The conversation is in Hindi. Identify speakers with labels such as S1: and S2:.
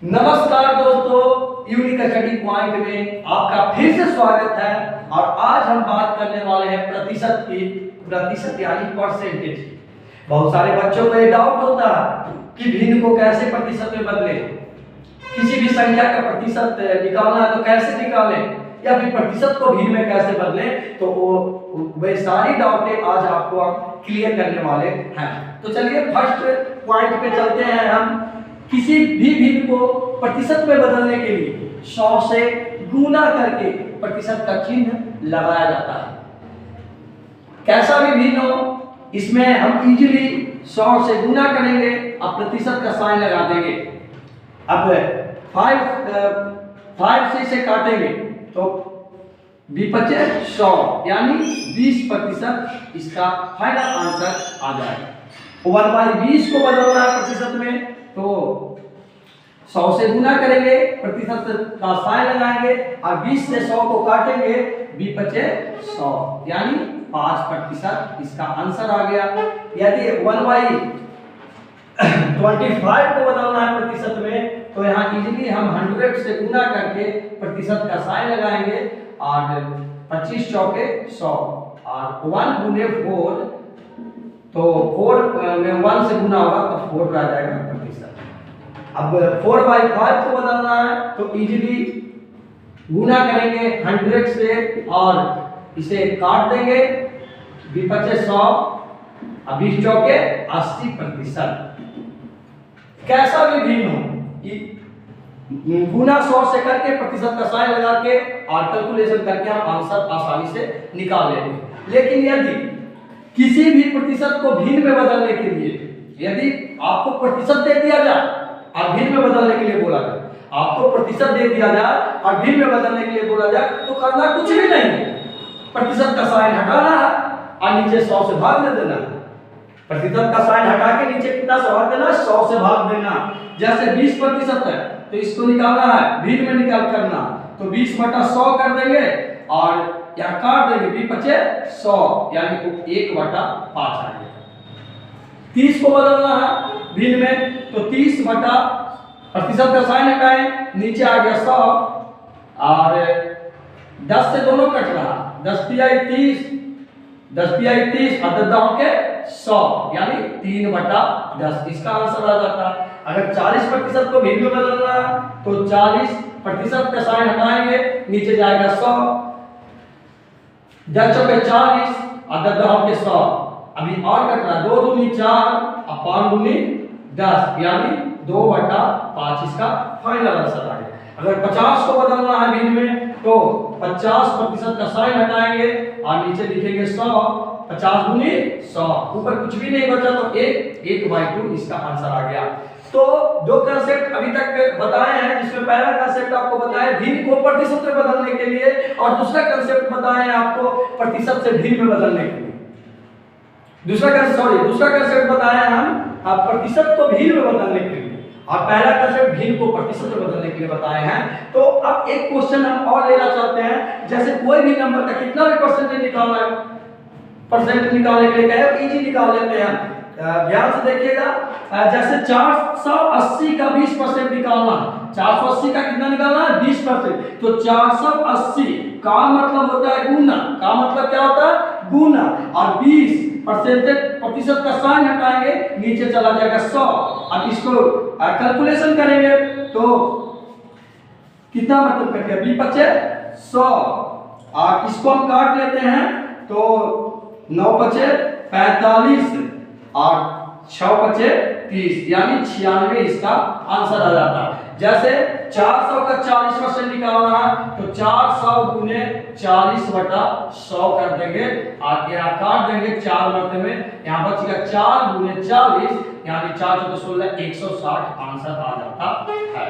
S1: नमस्कार दोस्तों, यूनिक स्टडी पॉइंट में आपका फिर से स्वागत है। और आज हम बात करने वाले हैं प्रतिशत यानी परसेंटेज की। बहुत सारे बच्चों को ये डाउट होता है कि भिन्न को कैसे प्रतिशत में बदले, किसी भी संख्या का प्रतिशत निकालना है तो कैसे निकालें, या फिर प्रतिशत को भिन्न में कैसे बदलें। तो वे सारी डाउटें आज आपको क्लियर करने वाले हैं। तो चलिए फर्स्ट पॉइंट पे चलते हैं। हम किसी भी भिन्न को प्रतिशत में बदलने के लिए 100 से गुना करके प्रतिशत का चिन्ह लगाया जाता है। कैसा भी भिन्न हो, इसमें हम इजीली 100 से गुना करेंगे और प्रतिशत का साइन लगा देंगे। अब 5 से इसे काटेंगे तो 100 यानी 20% इसका फाइनल आंसर आ जाएगा। 1/20 को बदलना है प्रतिशत में तो 100 से गुना करेंगे, प्रतिशत का साइन लगाएंगे और 20 से 100 को काटेंगे, 100 यानी 5% इसका आंसर आ गया। यदि 1/25 को बदलना है प्रतिशत में तो यहाँ इजीली हम 100 से गुना करके प्रतिशत का साइन लगाएंगे और 25 चौके 100 और 1 गुने 4 तो 4 में 1 से गुना होगा तो 4 आ जाएगा प्रतिशत। अब 4/5 को बदलना है तो इजीली गुना करेंगे 100 से और इसे काट देंगे, 100 और 20 चौके 80%। कैसा भी भिन्न हो, गुना 100 से करके प्रतिशत का साइन लगा के और कैलकुलेशन करके हम आंसर आसानी से निकाल लेंगे। लेकिन यदि किसी भी प्रतिशत को भिन्न में बदलने के लिए, यदि आपको प्रतिशत दे दिया जाए और भिन्न में बदलने के लिए बोला जाए, आपको प्रतिशत दे दिया जाए और भिन्न में बदलने के लिए बोला जाए तो करना कुछ भी नहीं है, प्रतिशत का साइन हटाना है और नीचे 100 से भाग दे देना। प्रतिशत का साइन हटा के नीचे कितना से भाग देना, 100 से भाग देना। जैसे 20% है तो इसको निकालना है, भिन्न में निकाल करना तो 20/100 कर देंगे और यहाँ काट देंगे, 100 यानी 1/5 आएगा। 30 को बदलना है भिन्न में तो 30 बटा प्रतिशत का साइन हटाएं, नीचे आ गया 100 और 10 से दोनों कट रहा, 10 तिहाई 30, 10 तिहाई 30 और 10 के 100 यानी 3/10 इसका आंसर आ जाता है। अगर 40% को भिन्न में बदलना है तो 40% का साइन हटाएंगे, नीचे जाएगा 100, 10 चौके 40 और 10 के 100। अभी और कट रहा, 2 दूनी 4 और 5 दूनी 10 यानी 2/5 इसका फाइनल आंसर आ गया। अगर 50 को बदलना है भिन्न में तो 50% का साइन हटाएंगे और नीचे लिखेंगे 100, 50 दूनी 100, ऊपर कुछ भी नहीं बचा तो 1/2 इसका आंसर आ गया। तो दो कंसेप्ट अभी तक बताए हैं, जिसमें पहला कंसेप्ट आपको बताया भिन्न को प्रतिशत में बदलने के लिए और दूसरा कंसेप्ट बताया है आपको प्रतिशत से भिन्न में बदलने के लिए। दूसरा कंसेप्ट बताया हम प्रतिशत को भिन्न में बदलने के लिए और पहला कंसेप्ट भिन्न को प्रतिशत में बदलने के लिए बताए हैं। तो अब एक क्वेश्चन हम और लेना चाहते हैं, जैसे कोई भी नंबर का कितना भी परसेंटेज निकालना है, परसेंट निकालने के लिए कहे इजी निकाल लेते हैं। ध्यान से देखिएगा, जैसे 480 का 20% निकालना है, 480 का कितना निकालना है 20%, तो 480 का मतलब होता है गुना, का मतलब क्या होता है गुना, और 20% प्रतिशत का साइन हटाएंगे, नीचे चला जाएगा 100। अब इसको कैलकुलेशन करेंगे तो कितना मतलब करके 20/100 और इसको हम काट लेते हैं तो 9/45 और 6/30 यानी 96 इसका आंसर आ जाता है। जैसे 400 का 40% निकालना है तो 400 गुने 40/100 कर देंगे और यहाँ काट देंगे 4 मरते में, यहाँ बचेगा 4 गुने 40 यानी 4 × 16 160 आंसर आ जाता है।